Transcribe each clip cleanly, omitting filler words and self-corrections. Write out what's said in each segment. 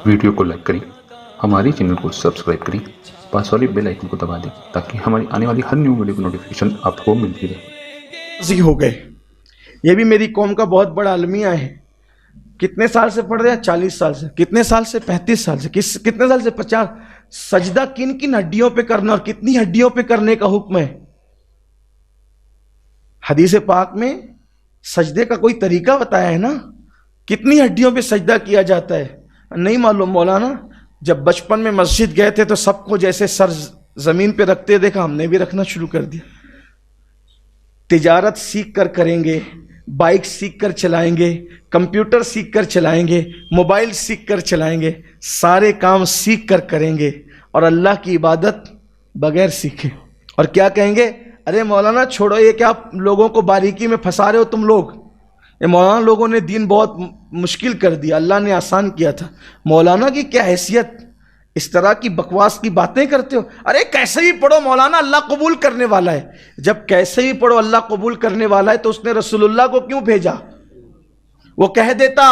Video کو like کریں، ہمارے چینل کو سبسکرائب کریں، پاس والی بیل آئیکن کو دبا دیں تاکہ ہماری آنے والی ہر نیو ویڈیو کی نوٹیفیکیشن آپ کو ملتی رہے۔ ہو گئے، یہ بھی میری قوم کا بہت بڑا المیہ ہے۔ کتنے سال سے پڑھ رہے ہیں؟ 40 سال سے۔ کتنے سال سے؟ 35 سال سے۔ کتنے سال سے؟ 50۔ سجدہ کن کن ہڈیوں پہ کرنا اور کتنی ہڈیوں پہ کرنے کا حکم ہے؟ حدیث پاک میں سجدے کا کوئی طریقہ بتایا ہے نا، کتنی ہڈیوں پہ سجدہ کیا جاتا ہے؟ نہیں معلوم مولانا؟ جب بچپن میں مسجد گئے تھے تو سب کو جیسے سر زمین پہ رکھتے دیکھا، ہم نے بھی رکھنا شروع کر دیا۔ تجارت سیکھ کر کریں گے، بائک سیکھ کر چلائیں گے، کمپیوٹر سیکھ کر چلائیں گے، موبائل سیکھ کر چلائیں گے، سارے کام سیکھ کر کریں گے، اور اللہ کی عبادت بغیر سیکھے۔ اور کیا کہیں گے؟ ارے مولانا چھوڑو، یہ کیا لوگوں کو باریکی میں پھنسا رہے ہو تم لوگ؟ یہ مولانا لوگوں نے دین بہت مشکل کر دیا، اللہ نے آسان کیا تھا۔ مولانا کی کیا حیثیت؟ اس طرح کی بکواس کی باتیں کرتے ہو؟ ارے کیسے بھی پڑھو مولانا، اللہ قبول کرنے والا ہے۔ جب کیسے بھی پڑھو اللہ قبول کرنے والا ہے تو اس نے رسول اللہ کو کیوں بھیجا؟ وہ کہہ دیتا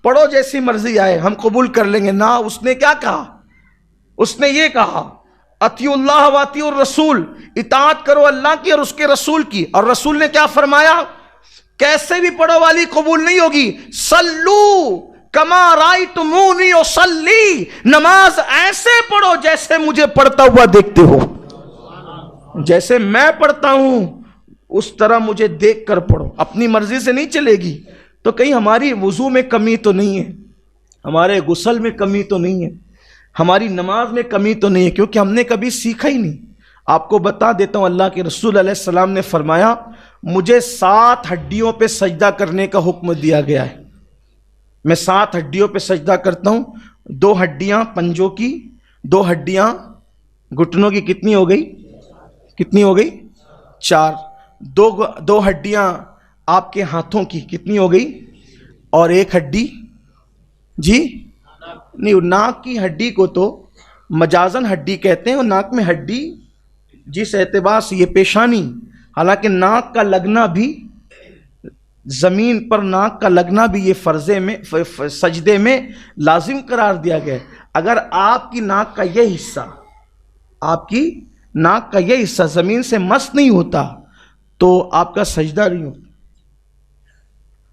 پڑھو جیسی مرضی آئے ہم قبول کر لیں گے، نہ، اس نے کیا کہا؟ اس نے یہ کہا اطیعوا اللہ و اطیعوا الرسول، اطاعت کرو اللہ کی اور اس کے رسول کی۔ اور رسول نے کیا فرمایا؟ کیسے بھی پڑھو والی قبول نہیں ہوگی، صلو کما رأیتمونی اصلی، نماز ایسے پڑھو جیسے مجھے پڑھتا ہوا دیکھتے ہو، جیسے میں پڑھتا ہوں اس طرح مجھے دیکھ کر پڑھو، اپنی مرضی سے نہیں چلے گی۔ تو کہیں ہماری وضو میں کمی تو نہیں ہے، ہمارے غسل میں کمی تو نہیں ہے، ہماری نماز میں کمی تو نہیں ہے، کیونکہ ہم نے کبھی سیکھا ہی نہیں۔ آپ کو بتا دیتا ہوں، اللہ کے رسول علیہ السلام نے فرمایا مجھے 7 ہڈیوں پہ سجدہ کرنے کا حکم دیا گیا ہے۔ میں 7 ہڈیوں پہ سجدہ کرتا ہوں، 2 ہڈیاں پنجوں کی، 2 ہڈیاں گھٹنوں کی، کتنی ہو گئی؟ کتنی ہو گئی؟ 4۔ 2 ہڈیاں آپ کے ہاتھوں کی، کتنی ہو گئی؟ اور 1 ہڈی جی نہیں، ناک کی ہڈی کو تو مجازن ہڈی کہتے ہیں، اور ناک میں ہڈی جس اعتبار سے یہ پیشانی، حالانکہ ناک کا لگنا بھی، زمین پر ناک کا لگنا بھی یہ فرضے میں سجدے میں لازم قرار دیا گیا ہے۔ اگر آپ کی ناک کا یہ حصہ، آپ کی ناک کا یہ حصہ زمین سے مس نہیں ہوتا تو آپ کا سجدہ نہیں ہوتا۔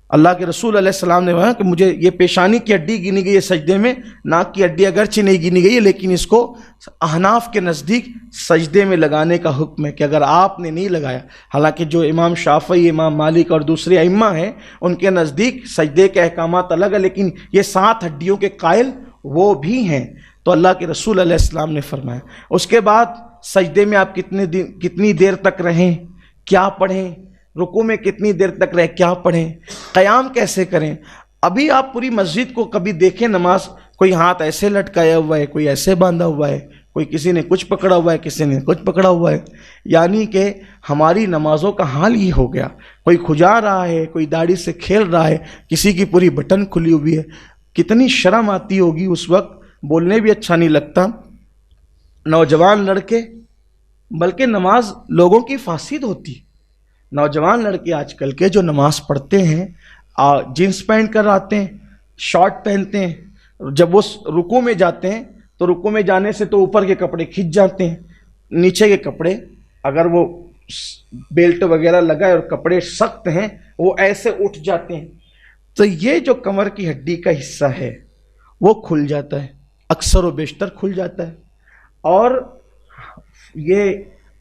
اللہ کے رسول علیہ السلام نے کہا کہ مجھے یہ پیشانی کی ہڈی گنی گئی ہے سجدے میں، ناک کی ہڈی اگرچہ نہیں گنی گئی ہے، لیکن اس کو احناف کے نزدیک سجدے میں لگانے کا حکم ہے کہ اگر آپ نے نہیں لگایا، حالانکہ جو امام شافعی، امام مالک اور دوسرے ائمہ ہیں ان کے نزدیک سجدے کے احکامات الگ ہیں، لیکن یہ 7 ہڈیوں کے قائل وہ بھی ہیں۔ تو اللہ کے رسول علیہ السلام نے فرمایا اس کے بعد سجدے میں آپ کتنی دیر تک رہیں، کیا پڑھیں، رکوع میں کتنی دیر تک رہیں، کیا پڑھیں، قیام کیسے کریں۔ ابھی آپ پوری مسجد کو کبھی دیکھیں، نماز کوئی ہاتھ ایسے لٹکایا ہوا ہے، کوئی ایسے باندھا ہوا ہے، کوئی کسی نے کچھ پکڑا ہوا ہے، کسی نے کچھ پکڑا ہوا ہے، یعنی کہ ہماری نمازوں کا حال یہ ہو گیا۔ کوئی کھجا رہا ہے، کوئی داڑھی سے کھیل رہا ہے، کسی کی پوری بٹن کھلی ہوئی ہے۔ کتنی شرم آتی ہوگی اس وقت، بولنے بھی اچھا نہیں لگتا۔ نوجوان لڑکے، بلکہ نماز لوگوں کی فاسد ہوتی، نوجوان لڑکے آج کل کے جو نماز پڑھتے ہیں جینس پہن کر آتے ہیں، شارٹ پہنتے ہیں، جب وہ رکوع میں جاتے ہیں تو رکوع میں جانے سے تو اوپر کے کپڑے کھنچ جاتے ہیں، نیچے کے کپڑے اگر وہ بیلٹ وغیرہ لگا ہے اور کپڑے سخت ہیں وہ ایسے اٹھ جاتے ہیں، تو یہ جو کمر کی ہڈی کا حصہ ہے وہ کھل جاتا ہے، اکثر و بیشتر کھل جاتا ہے۔ اور یہ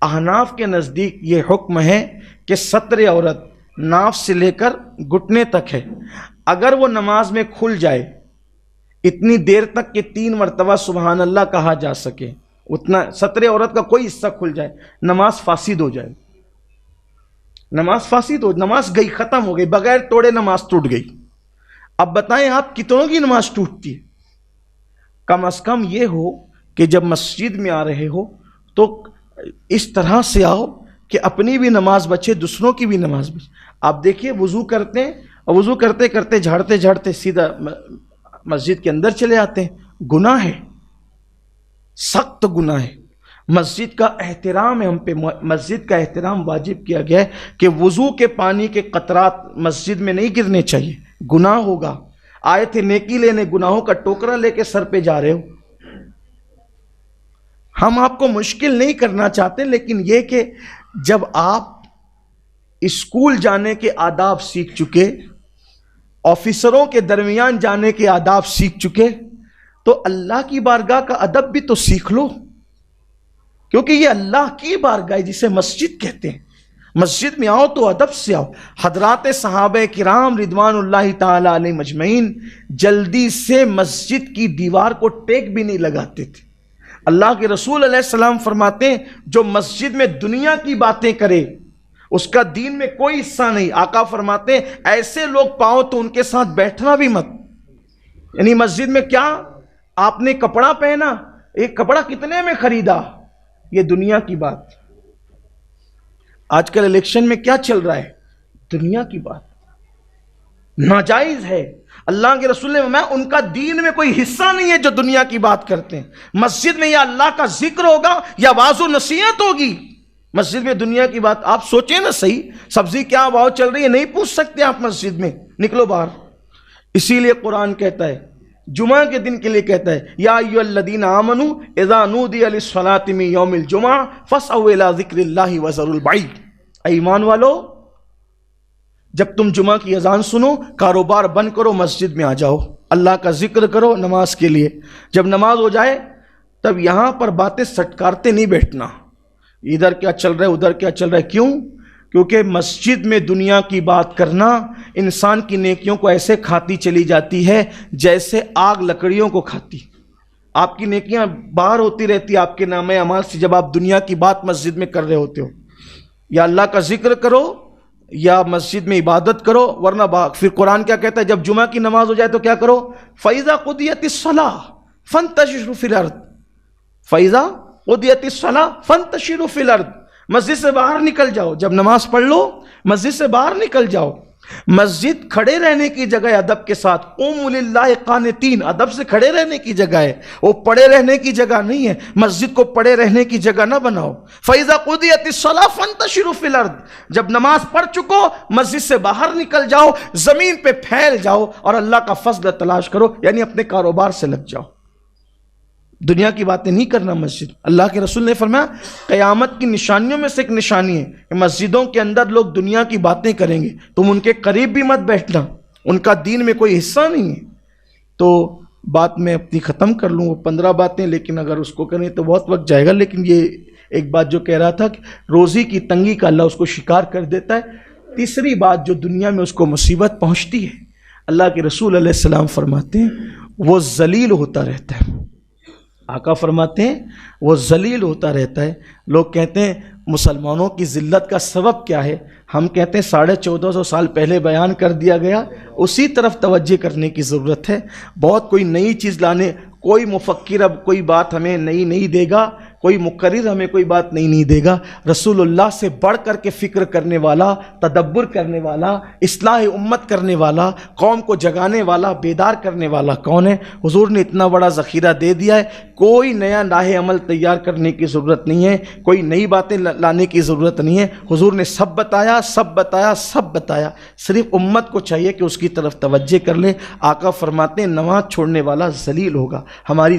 احناف کے نزدیک یہ حکم ہے کہ ستر عورت ناف سے لے کر گھٹنے تک ہے، اگر وہ نماز میں کھل جائے اتنی دیر تک کہ 3 مرتبہ سبحان اللہ کہا جا سکے، اتنا ستر عورت کا کوئی حصہ کھل جائے، نماز فاسد ہو جائے، نماز فاسد ہو، نماز گئی، ختم ہو گئی، بغیر توڑے نماز ٹوٹ گئی۔ اب بتائیں آپ کتنوں کی نماز ٹوٹتی ہے؟ کم از کم یہ ہو کہ جب مسجد میں آ رہے ہو تو اس طرح سے آؤ کہ اپنی بھی نماز بچے، دوسروں کی بھی نماز بچے۔ آپ دیکھیے وضو کرتے ہیں اور وضو کرتے کرتے جھاڑتے جھاڑتے سیدھا مسجد کے اندر چلے آتے ہیں، گناہ ہے، سخت گناہ ہے۔ مسجد کا احترام ہے، ہم پہ مسجد کا احترام واجب کیا گیا ہے کہ وضو کے پانی کے قطرات مسجد میں نہیں گرنے چاہیے، گناہ ہوگا۔ آئے تھے نیکی لینے، گناہوں کا ٹوکرا لے کے سر پہ جا رہے ہو۔ ہم آپ کو مشکل نہیں کرنا چاہتے، لیکن یہ کہ جب آپ اسکول جانے کے آداب سیکھ چکے، آفیسروں کے درمیان جانے کے آداب سیکھ چکے، تو اللہ کی بارگاہ کا ادب بھی تو سیکھ لو، کیونکہ یہ اللہ کی بارگاہ ہے جسے مسجد کہتے ہیں۔ مسجد میں آؤ تو ادب سے آؤ۔ حضرات صحابہ کرام رضوان اللہ تعالی علیہ مجمعین جلدی سے مسجد کی دیوار کو ٹیک بھی نہیں لگاتے تھے۔ اللہ کے رسول علیہ السلام فرماتے ہیں جو مسجد میں دنیا کی باتیں کرے اس کا دین میں کوئی حصہ نہیں۔ آقا فرماتے ہیں ایسے لوگ پاؤ تو ان کے ساتھ بیٹھنا بھی مت۔ یعنی مسجد میں کیا آپ نے کپڑا پہنا، ایک کپڑا کتنے میں خریدا، یہ دنیا کی بات۔ آج کل الیکشن میں کیا چل رہا ہے، دنیا کی بات، ناجائز ہے۔ اللہ کے رسول نے فرمایا ان کا دین میں کوئی حصہ نہیں ہے جو دنیا کی بات کرتے ہیں۔ مسجد میں یا اللہ کا ذکر ہوگا یا واعظ و نصیحت ہوگی، مسجد میں دنیا کی بات۔ آپ سوچیں نا صحیح، سبزی کیا بھاؤ چل رہی ہے نہیں پوچھ سکتے آپ مسجد میں، نکلو باہر۔ اسی لیے قرآن کہتا ہے، جمعہ کے دن کے لیے کہتا ہے یا ایھا الذین آمنوا اذا نودی للصلاۃ من یوم الجمعہ فاسعوا الی ذکر اللہ وذروا البیع۔ اے ایمان والو، جب تم جمعہ کی اذان سنو کاروبار بند کرو، مسجد میں آ جاؤ، اللہ کا ذکر کرو نماز کے لیے۔ جب نماز ہو جائے تب یہاں پر باتیں سٹکارتے نہیں بیٹھنا، ادھر کیا چل رہا ہے ادھر کیا چل رہا ہے۔ کیوں؟ کیونکہ مسجد میں دنیا کی بات کرنا انسان کی نیکیوں کو ایسے کھاتی چلی جاتی ہے جیسے آگ لکڑیوں کو کھاتی۔ آپ کی نیکیاں باہر ہوتی رہتی آپ کے نام اعمال سے جب آپ دنیا کی بات مسجد میں کر رہے ہوتے ہو۔ یا اللہ کا ذکر کرو یا مسجد میں عبادت کرو، ورنہ پھر قرآن کیا کہتا ہے جب جمعہ کی نماز ہو جائے تو کیا کرو، فَإِذَا قُضِيَتِ الصَّلَاةُ فَانتَشِرُوا فِي الْأَرْضِ۔ فَإِذَا قُضِيَتِ الصَّلَاةُ فَانتَشِرُوا فِي الْأَرْضِ، مسجد سے باہر نکل جاؤ، جب نماز پڑھ لو مسجد سے باہر نکل جاؤ۔ مسجد کھڑے رہنے کی جگہ ہے ادب کے ساتھ، قوموا للہ قانتین، ادب سے کھڑے رہنے کی جگہ ہے، وہ پڑے رہنے کی جگہ نہیں ہے۔ مسجد کو پڑے رہنے کی جگہ نہ بناؤ۔ فَإِذَا قُضِيَتِ الصَّلَاةُ فَانتَشِرُوا فِي الْأَرْضِ، جب نماز پڑھ چکو مسجد سے باہر نکل جاؤ، زمین پہ پھیل جاؤ اور اللہ کا فضل تلاش کرو، یعنی اپنے کاروبار سے لگ جاؤ، دنیا کی باتیں نہیں کرنا مسجد۔ اللہ کے رسول نے فرمایا قیامت کی نشانیوں میں سے ایک نشانی ہے کہ مسجدوں کے اندر لوگ دنیا کی باتیں کریں گے، تم ان کے قریب بھی مت بیٹھنا، ان کا دین میں کوئی حصہ نہیں ہے۔ تو بات میں اپنی ختم کر لوں، وہ 15 باتیں، لیکن اگر اس کو کریں تو بہت وقت جائے گا۔ لیکن یہ ایک بات جو کہہ رہا تھا کہ روزی کی تنگی کا اللہ اس کو شکار کر دیتا ہے۔ تیسری بات جو دنیا میں اس کو مصیبت پہنچتی ہے، اللہ کے رسول علیہ السلام فرماتے ہیں وہ ذلیل ہوتا رہتا ہے۔ آقا فرماتے ہیں وہ ذلیل ہوتا رہتا ہے۔ لوگ کہتے ہیں مسلمانوں کی ذلت کا سبب کیا ہے، ہم کہتے ہیں 1450 سال پہلے بیان کر دیا گیا، اسی طرف توجہ کرنے کی ضرورت ہے۔ بہت کوئی نئی چیز لانے، کوئی مفکر اب کوئی بات ہمیں نئی نہیں دے گا، کوئی مقرر ہمیں کوئی بات نہیں دے گا۔ رسول اللہ سے بڑھ کر کے فکر کرنے والا، تدبر کرنے والا، اصلاح امت کرنے والا، قوم کو جگانے والا، بیدار کرنے والا کون ہے؟ حضور نے اتنا بڑا ذخیرہ دے دیا ہے، کوئی نیا راہ عمل تیار کرنے کی ضرورت نہیں ہے، کوئی نئی باتیں لانے کی ضرورت نہیں ہے۔ حضور نے سب بتایا، سب بتایا، سب بتایا، صرف امت کو چاہیے کہ اس کی طرف توجہ کر لے۔ آقا فرماتے ہیں نماز چھوڑنے والا ذلیل ہوگا۔ ہماری